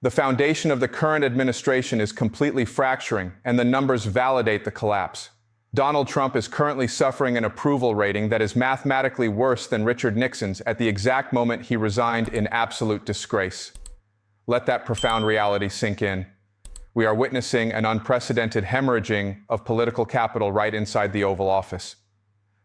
The foundation of the current administration is completely fracturing, and the numbers validate the collapse. Donald Trump is currently suffering an approval rating that is mathematically worse than Richard Nixon's at the exact moment he resigned in absolute disgrace. Let that profound reality sink in. We are witnessing an unprecedented hemorrhaging of political capital right inside the Oval Office.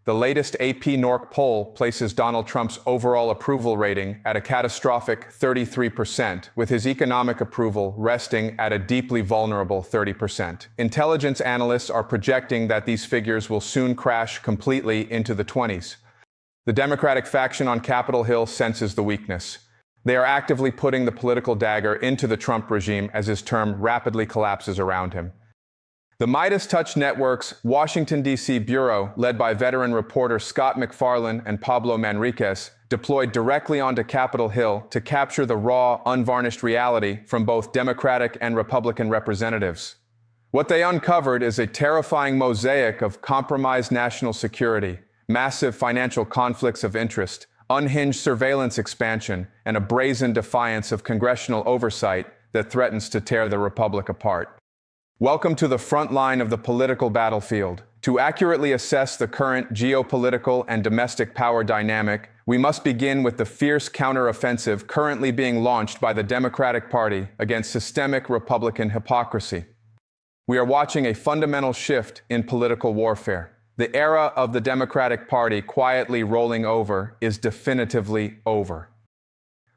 The latest AP-NORC poll places Donald Trump's overall approval rating at a catastrophic 33%, with his economic approval resting at a deeply vulnerable 30%. Intelligence analysts are projecting that these figures will soon crash completely into the 20s. The Democratic faction on Capitol Hill senses the weakness. They are actively putting the political dagger into the Trump regime as his term rapidly collapses around him. The Midas Touch Network's Washington, D.C. bureau, led by veteran reporter Scott MacFarlane and Pablo Manriquez, deployed directly onto Capitol Hill to capture the raw, unvarnished reality from both Democratic and Republican representatives. What they uncovered is a terrifying mosaic of compromised national security, massive financial conflicts of interest, unhinged surveillance expansion, and a brazen defiance of congressional oversight that threatens to tear the republic apart. Welcome to the front line of the political battlefield. To accurately assess the current geopolitical and domestic power dynamic, we must begin with the fierce counteroffensive currently being launched by the Democratic Party against systemic Republican hypocrisy. We are watching a fundamental shift in political warfare. The era of the Democratic Party quietly rolling over is definitively over.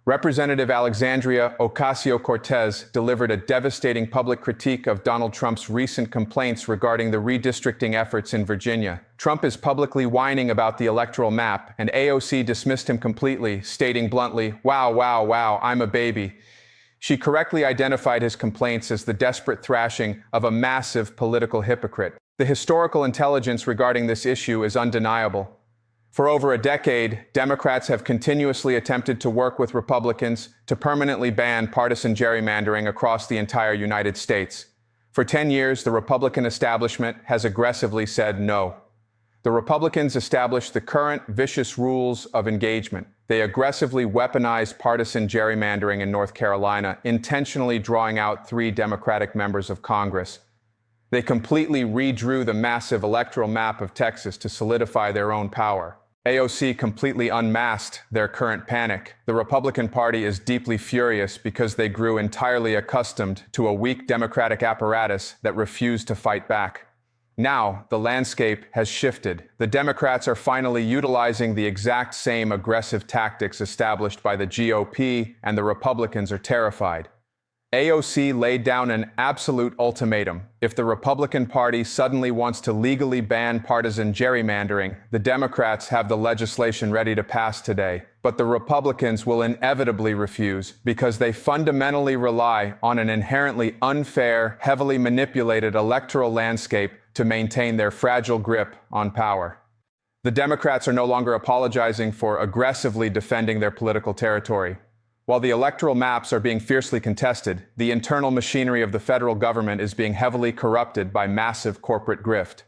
Representative Alexandria Ocasio-Cortez delivered a devastating public critique of Donald Trump's recent complaints regarding the redistricting efforts in Virginia. Trump is publicly whining about the electoral map, and AOC dismissed him completely, stating bluntly, "Wow, wow, wow, I'm a baby." She correctly identified his complaints as the desperate thrashing of a massive political hypocrite. The historical intelligence regarding this issue is undeniable. For over a decade, Democrats have continuously attempted to work with Republicans to permanently ban partisan gerrymandering across the entire United States. For 10 years, the Republican establishment has aggressively said no. The Republicans established the current vicious rules of engagement. They aggressively weaponized partisan gerrymandering in North Carolina, intentionally drawing out 3 Democratic members of Congress. They completely redrew the massive electoral map of Texas to solidify their own power. AOC completely unmasked their current panic. The Republican Party is deeply furious because they grew entirely accustomed to a weak Democratic apparatus that refused to fight back. Now, the landscape has shifted. The Democrats are finally utilizing the exact same aggressive tactics established by the GOP, and the Republicans are terrified. AOC laid down an absolute ultimatum. If the Republican Party suddenly wants to legally ban partisan gerrymandering, the Democrats have the legislation ready to pass today. But the Republicans will inevitably refuse because they fundamentally rely on an inherently unfair, heavily manipulated electoral landscape to maintain their fragile grip on power. The Democrats are no longer apologizing for aggressively defending their political territory. While the electoral maps are being fiercely contested, the internal machinery of the federal government is being heavily corrupted by massive corporate grift.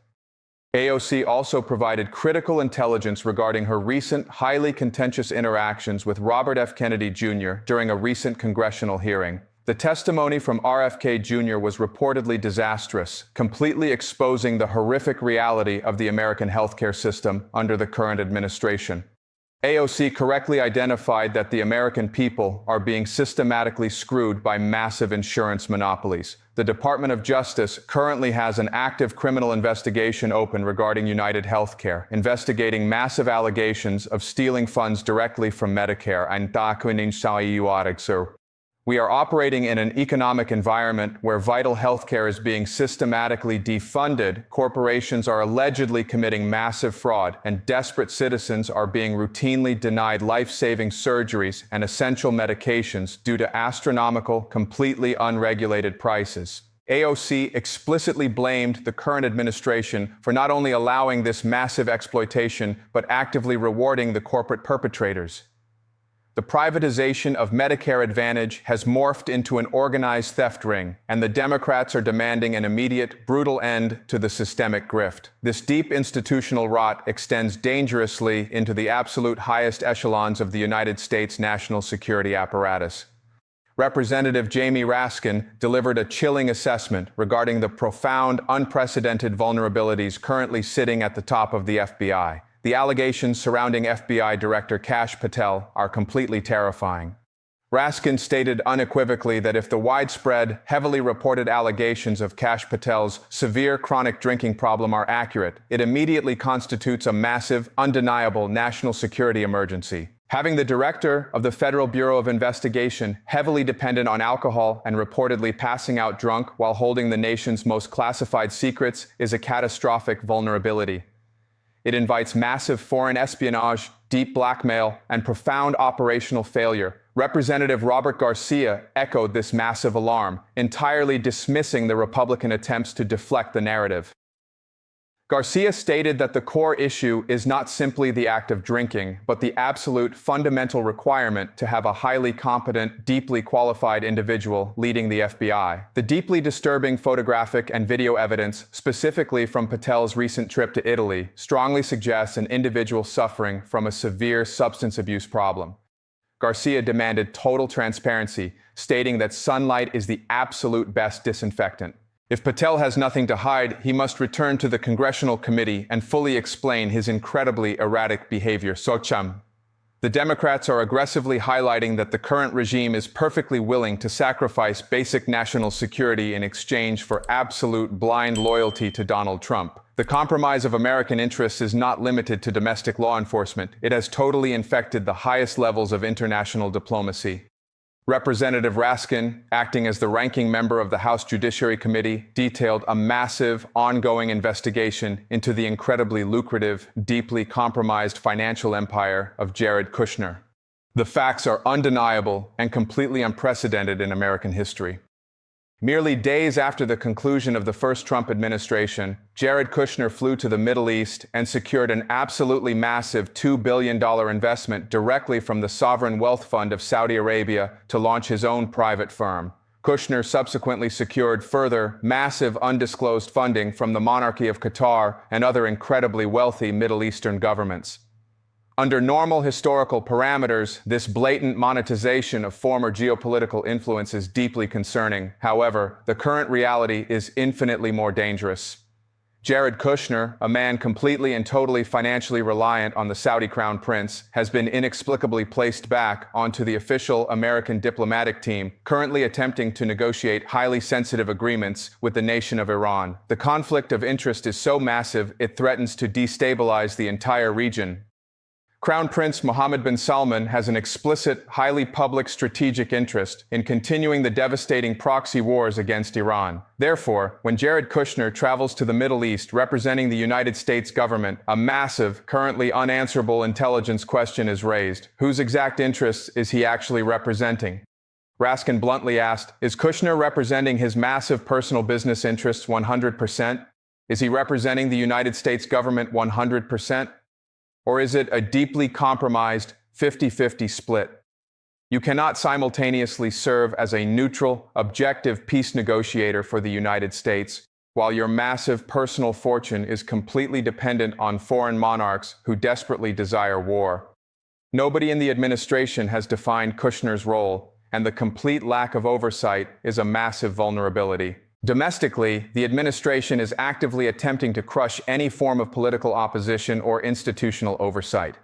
AOC also provided critical intelligence regarding her recent, highly contentious interactions with Robert F. Kennedy Jr. during a recent congressional hearing. The testimony from RFK Jr. was reportedly disastrous, completely exposing the horrific reality of the American healthcare system under the current administration. AOC correctly identified that the American people are being systematically screwed by massive insurance monopolies. The Department of Justice currently has an active criminal investigation open regarding United Healthcare, investigating massive allegations of stealing funds directly from Medicare and We are operating in an economic environment where vital healthcare is being systematically defunded, corporations are allegedly committing massive fraud, and desperate citizens are being routinely denied life-saving surgeries and essential medications due to astronomical, completely unregulated prices. AOC explicitly blamed the current administration for not only allowing this massive exploitation, but actively rewarding the corporate perpetrators. The privatization of Medicare Advantage has morphed into an organized theft ring, and the Democrats are demanding an immediate, brutal end to the systemic grift. This deep institutional rot extends dangerously into the absolute highest echelons of the United States national security apparatus. Representative Jamie Raskin delivered a chilling assessment regarding the profound, unprecedented vulnerabilities currently sitting at the top of the FBI. The allegations surrounding FBI Director Kash Patel are completely terrifying. Raskin stated unequivocally that if the widespread, heavily reported allegations of Kash Patel's severe chronic drinking problem are accurate, it immediately constitutes a massive, undeniable national security emergency. Having the director of the Federal Bureau of Investigation heavily dependent on alcohol and reportedly passing out drunk while holding the nation's most classified secrets is a catastrophic vulnerability. It invites massive foreign espionage, deep blackmail, and profound operational failure. Representative Robert Garcia echoed this massive alarm, entirely dismissing the Republican attempts to deflect the narrative. Garcia stated that the core issue is not simply the act of drinking, but the absolute fundamental requirement to have a highly competent, deeply qualified individual leading the FBI. The deeply disturbing photographic and video evidence, specifically from Patel's recent trip to Italy, strongly suggests an individual suffering from a severe substance abuse problem. Garcia demanded total transparency, stating that sunlight is the absolute best disinfectant. If Patel has nothing to hide, he must return to the congressional committee and fully explain his incredibly erratic behavior. Socham. The Democrats are aggressively highlighting that the current regime is perfectly willing to sacrifice basic national security in exchange for absolute blind loyalty to Donald Trump. The compromise of American interests is not limited to domestic law enforcement. It has totally infected the highest levels of international diplomacy. Representative Raskin, acting as the ranking member of the House Judiciary Committee, detailed a massive, ongoing investigation into the incredibly lucrative, deeply compromised financial empire of Jared Kushner. The facts are undeniable and completely unprecedented in American history. Merely days after the conclusion of the first Trump administration, Jared Kushner flew to the Middle East and secured an absolutely massive $2 billion investment directly from the sovereign wealth fund of Saudi Arabia to launch his own private firm. Kushner subsequently secured further, massive undisclosed funding from the monarchy of Qatar and other incredibly wealthy Middle Eastern governments. Under normal historical parameters, this blatant monetization of former geopolitical influence is deeply concerning. However, the current reality is infinitely more dangerous. Jared Kushner, a man completely and totally financially reliant on the Saudi crown prince, has been inexplicably placed back onto the official American diplomatic team, currently attempting to negotiate highly sensitive agreements with the nation of Iran. The conflict of interest is so massive, it threatens to destabilize the entire region. Crown Prince Mohammed bin Salman has an explicit, highly public strategic interest in continuing the devastating proxy wars against Iran. Therefore, when Jared Kushner travels to the Middle East representing the United States government, a massive, currently unanswerable intelligence question is raised. Whose exact interests is he actually representing? Raskin bluntly asked, is Kushner representing his massive personal business interests 100%? Is he representing the United States government 100%? Or is it a deeply compromised 50-50 split? You cannot simultaneously serve as a neutral, objective peace negotiator for the United States, while your massive personal fortune is completely dependent on foreign monarchs who desperately desire war. Nobody in the administration has defined Kushner's role, and the complete lack of oversight is a massive vulnerability. Domestically, the administration is actively attempting to crush any form of political opposition or institutional oversight.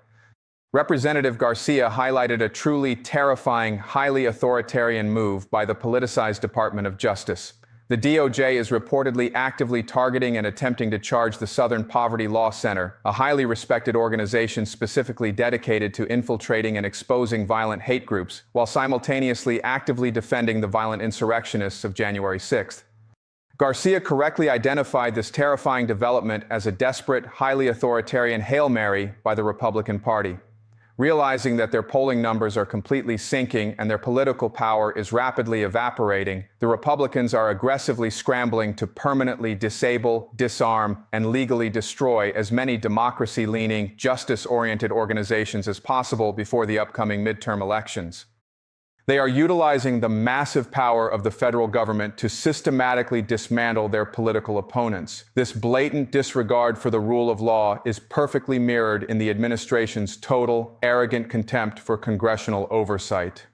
Representative Garcia highlighted a truly terrifying, highly authoritarian move by the politicized Department of Justice. The DOJ is reportedly actively targeting and attempting to charge the Southern Poverty Law Center, a highly respected organization specifically dedicated to infiltrating and exposing violent hate groups, while simultaneously actively defending the violent insurrectionists of January 6th. Garcia correctly identified this terrifying development as a desperate, highly authoritarian Hail Mary by the Republican Party. Realizing that their polling numbers are completely sinking and their political power is rapidly evaporating, the Republicans are aggressively scrambling to permanently disable, disarm, and legally destroy as many democracy-leaning, justice-oriented organizations as possible before the upcoming midterm elections. They are utilizing the massive power of the federal government to systematically dismantle their political opponents. This blatant disregard for the rule of law is perfectly mirrored in the administration's total, arrogant contempt for congressional oversight.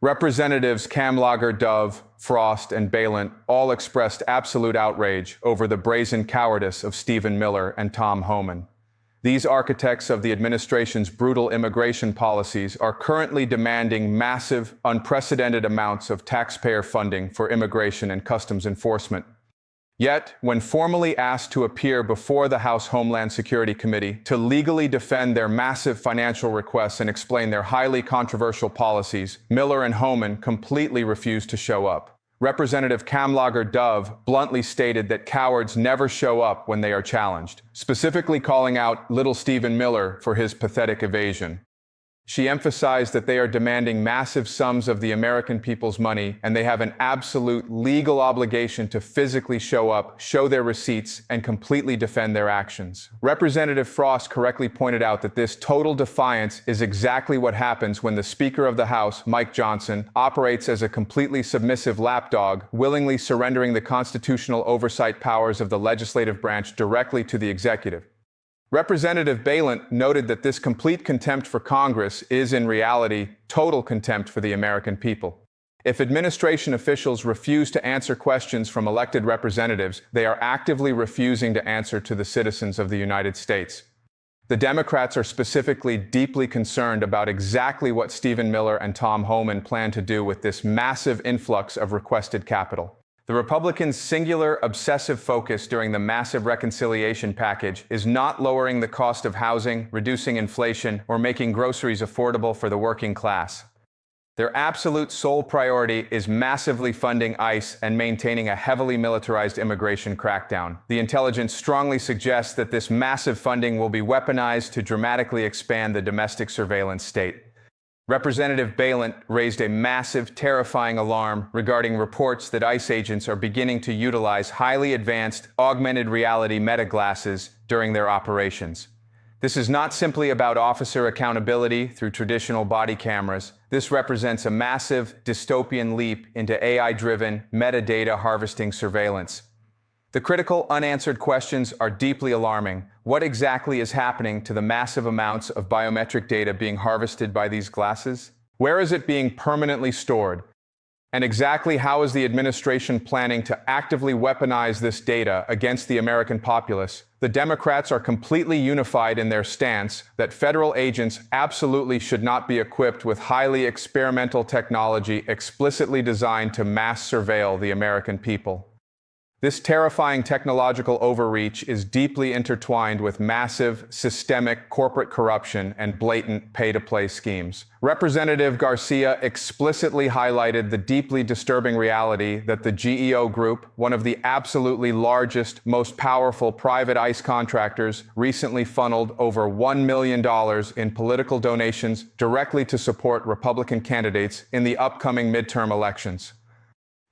Representatives Kamlager, Dove, Frost, and Balint all expressed absolute outrage over the brazen cowardice of Stephen Miller and Tom Homan. These architects of the administration's brutal immigration policies are currently demanding massive, unprecedented amounts of taxpayer funding for immigration and customs enforcement. Yet, when formally asked to appear before the House Homeland Security Committee to legally defend their massive financial requests and explain their highly controversial policies, Miller and Homan completely refused to show up. Representative Kamlager, Dove bluntly stated that cowards never show up when they are challenged, specifically calling out little Stephen Miller for his pathetic evasion. She emphasized that they are demanding massive sums of the American people's money, and they have an absolute legal obligation to physically show up, show their receipts, and completely defend their actions. Representative Frost correctly pointed out that this total defiance is exactly what happens when the Speaker of the House, Mike Johnson, operates as a completely submissive lapdog, willingly surrendering the constitutional oversight powers of the legislative branch directly to the executive. Representative Balint noted that this complete contempt for Congress is, in reality, total contempt for the American people. If administration officials refuse to answer questions from elected representatives, they are actively refusing to answer to the citizens of the United States. The Democrats are specifically deeply concerned about exactly what Stephen Miller and Tom Homan plan to do with this massive influx of requested capital. The Republicans' singular, obsessive focus during the massive reconciliation package is not lowering the cost of housing, reducing inflation, or making groceries affordable for the working class. Their absolute sole priority is massively funding ICE and maintaining a heavily militarized immigration crackdown. The intelligence strongly suggests that this massive funding will be weaponized to dramatically expand the domestic surveillance state. Representative Balint raised a massive, terrifying alarm regarding reports that ICE agents are beginning to utilize highly advanced, augmented reality metaglasses during their operations. This is not simply about officer accountability through traditional body cameras. This represents a massive, dystopian leap into AI-driven, metadata harvesting surveillance. The critical, unanswered questions are deeply alarming. What exactly is happening to the massive amounts of biometric data being harvested by these glasses? Where is it being permanently stored? And exactly how is the administration planning to actively weaponize this data against the American populace? The Democrats are completely unified in their stance that federal agents absolutely should not be equipped with highly experimental technology explicitly designed to mass surveil the American people. This terrifying technological overreach is deeply intertwined with massive, systemic corporate corruption and blatant pay-to-play schemes. Representative Garcia explicitly highlighted the deeply disturbing reality that the GEO Group, one of the absolutely largest, most powerful private ICE contractors, recently funneled over $1 million in political donations directly to support Republican candidates in the upcoming midterm elections.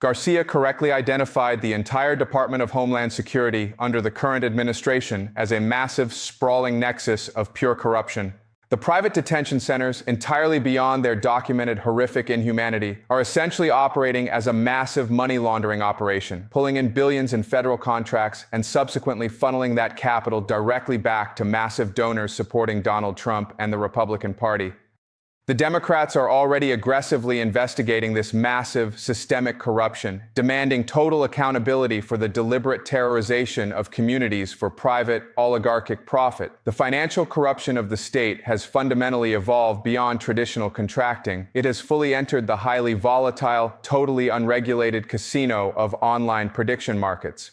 Garcia correctly identified the entire Department of Homeland Security under the current administration as a massive, sprawling nexus of pure corruption. The private detention centers, entirely beyond their documented horrific inhumanity, are essentially operating as a massive money laundering operation, pulling in billions in federal contracts and subsequently funneling that capital directly back to massive donors supporting Donald Trump and the Republican Party. The Democrats are already aggressively investigating this massive, systemic corruption, demanding total accountability for the deliberate terrorization of communities for private, oligarchic profit. The financial corruption of the state has fundamentally evolved beyond traditional contracting. It has fully entered the highly volatile, totally unregulated casino of online prediction markets.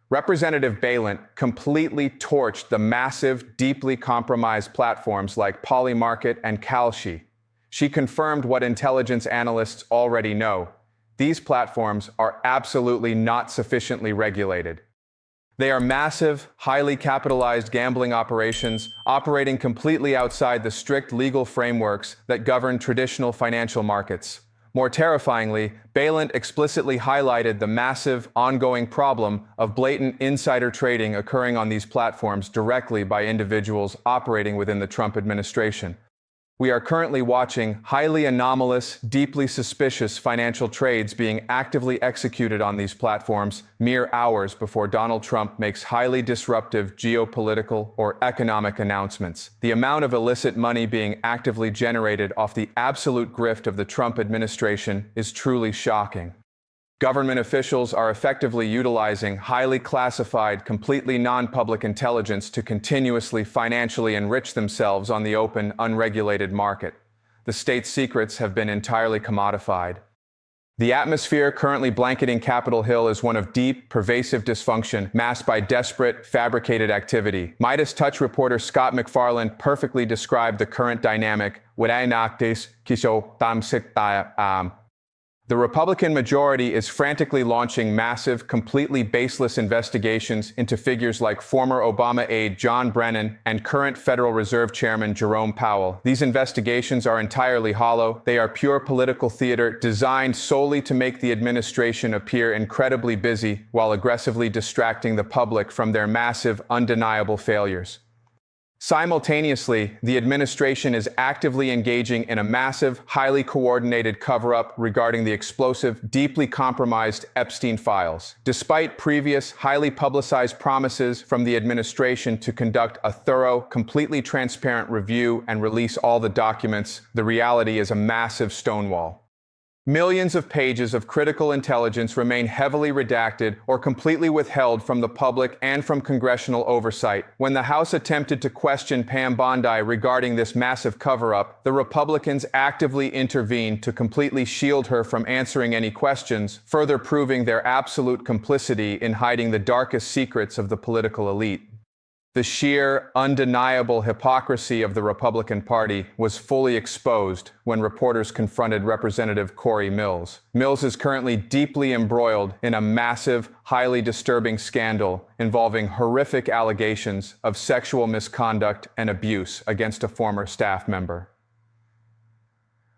Representative Balint completely torched the massive, deeply compromised platforms like Polymarket and Kalshi. She confirmed what intelligence analysts already know. These platforms are absolutely not sufficiently regulated. They are massive, highly capitalized gambling operations operating completely outside the strict legal frameworks that govern traditional financial markets. More terrifyingly, Balint explicitly highlighted the massive, ongoing problem of blatant insider trading occurring on these platforms directly by individuals operating within the Trump administration. We are currently watching highly anomalous, deeply suspicious financial trades being actively executed on these platforms mere hours before Donald Trump makes highly disruptive geopolitical or economic announcements. The amount of illicit money being actively generated off the absolute grift of the Trump administration is truly shocking. Government officials are effectively utilizing highly classified, completely non-public intelligence to continuously financially enrich themselves on the open, unregulated market. The state's secrets have been entirely commodified. The atmosphere currently blanketing Capitol Hill is one of deep, pervasive dysfunction, masked by desperate, fabricated activity. Midas Touch reporter Scott McFarland perfectly described the current dynamic. The Republican majority is frantically launching massive, completely baseless investigations into figures like former Obama aide John Brennan and current Federal Reserve Chairman Jerome Powell. These investigations are entirely hollow. They are pure political theater designed solely to make the administration appear incredibly busy while aggressively distracting the public from their massive, undeniable failures. Simultaneously, the administration is actively engaging in a massive, highly coordinated cover-up regarding the explosive, deeply compromised Epstein files. Despite previous, highly publicized promises from the administration to conduct a thorough, completely transparent review and release all the documents, the reality is a massive stonewall. Millions of pages of critical intelligence remain heavily redacted or completely withheld from the public and from congressional oversight. When the House attempted to question Pam Bondi regarding this massive cover-up, the Republicans actively intervened to completely shield her from answering any questions, further proving their absolute complicity in hiding the darkest secrets of the political elite. The sheer, undeniable hypocrisy of the Republican Party was fully exposed when reporters confronted Representative Corey Mills. Mills is currently deeply embroiled in a massive, highly disturbing scandal involving horrific allegations of sexual misconduct and abuse against a former staff member.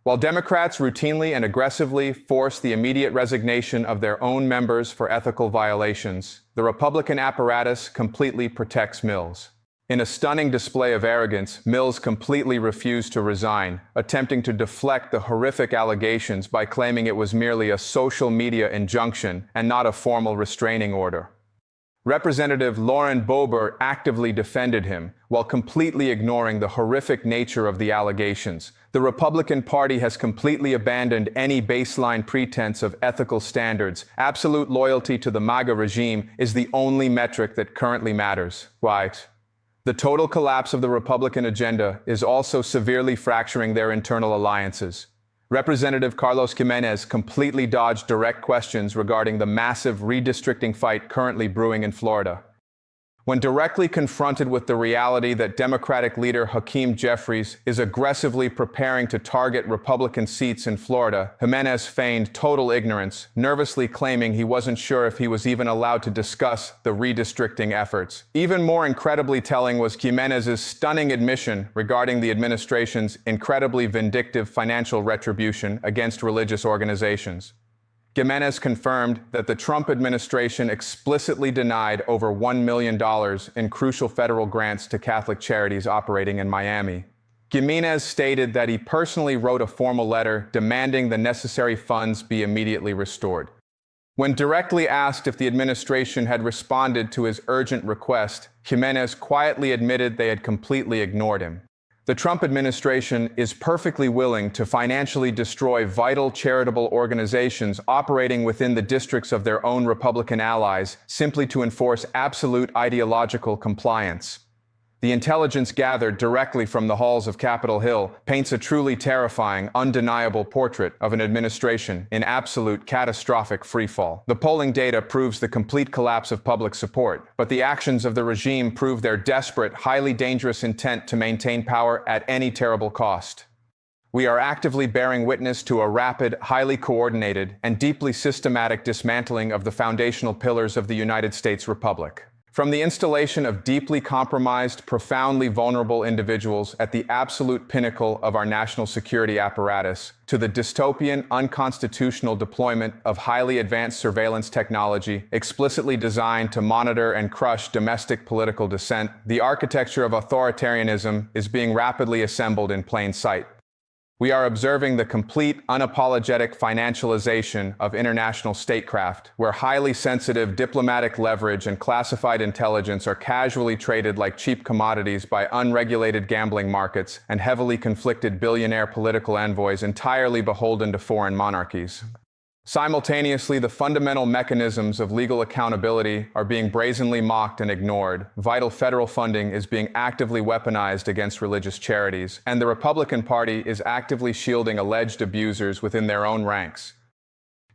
While Democrats routinely and aggressively force the immediate resignation of their own members for ethical violations, the Republican apparatus completely protects Mills. In a stunning display of arrogance, Mills completely refused to resign, attempting to deflect the horrific allegations by claiming it was merely a social media injunction and not a formal restraining order. Representative Lauren Boebert actively defended him, while completely ignoring the horrific nature of the allegations. The Republican Party has completely abandoned any baseline pretense of ethical standards. Absolute loyalty to the MAGA regime is the only metric that currently matters. Right. The total collapse of the Republican agenda is also severely fracturing their internal alliances. Representative Carlos Gimenez completely dodged direct questions regarding the massive redistricting fight currently brewing in Florida. When directly confronted with the reality that Democratic leader Hakeem Jeffries is aggressively preparing to target Republican seats in Florida, Gimenez feigned total ignorance, nervously claiming he wasn't sure if he was even allowed to discuss the redistricting efforts. Even more incredibly telling was Gimenez's stunning admission regarding the administration's incredibly vindictive financial retribution against religious organizations. Gimenez confirmed that the Trump administration explicitly denied over $1 million in crucial federal grants to Catholic charities operating in Miami. Gimenez stated that he personally wrote a formal letter demanding the necessary funds be immediately restored. When directly asked if the administration had responded to his urgent request, Gimenez quietly admitted they had completely ignored him. The Trump administration is perfectly willing to financially destroy vital charitable organizations operating within the districts of their own Republican allies simply to enforce absolute ideological compliance. The intelligence gathered directly from the halls of Capitol Hill paints a truly terrifying, undeniable portrait of an administration in absolute catastrophic freefall. The polling data proves the complete collapse of public support, but the actions of the regime prove their desperate, highly dangerous intent to maintain power at any terrible cost. We are actively bearing witness to a rapid, highly coordinated, and deeply systematic dismantling of the foundational pillars of the United States Republic. From the installation of deeply compromised, profoundly vulnerable individuals at the absolute pinnacle of our national security apparatus, to the dystopian, unconstitutional deployment of highly advanced surveillance technology explicitly designed to monitor and crush domestic political dissent, the architecture of authoritarianism is being rapidly assembled in plain sight. We are observing the complete, unapologetic financialization of international statecraft, where highly sensitive diplomatic leverage and classified intelligence are casually traded like cheap commodities by unregulated gambling markets and heavily conflicted billionaire political envoys entirely beholden to foreign monarchies. Simultaneously, the fundamental mechanisms of legal accountability are being brazenly mocked and ignored. Vital federal funding is being actively weaponized against religious charities, and the Republican Party is actively shielding alleged abusers within their own ranks.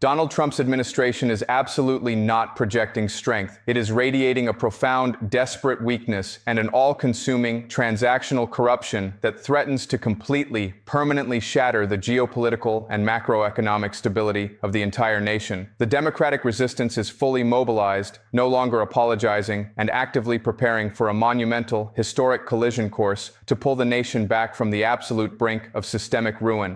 Donald Trump's administration is absolutely not projecting strength. It is radiating a profound, desperate weakness and an all-consuming, transactional corruption that threatens to completely, permanently shatter the geopolitical and macroeconomic stability of the entire nation. The Democratic resistance is fully mobilized, no longer apologizing, and actively preparing for a monumental, historic collision course to pull the nation back from the absolute brink of systemic ruin.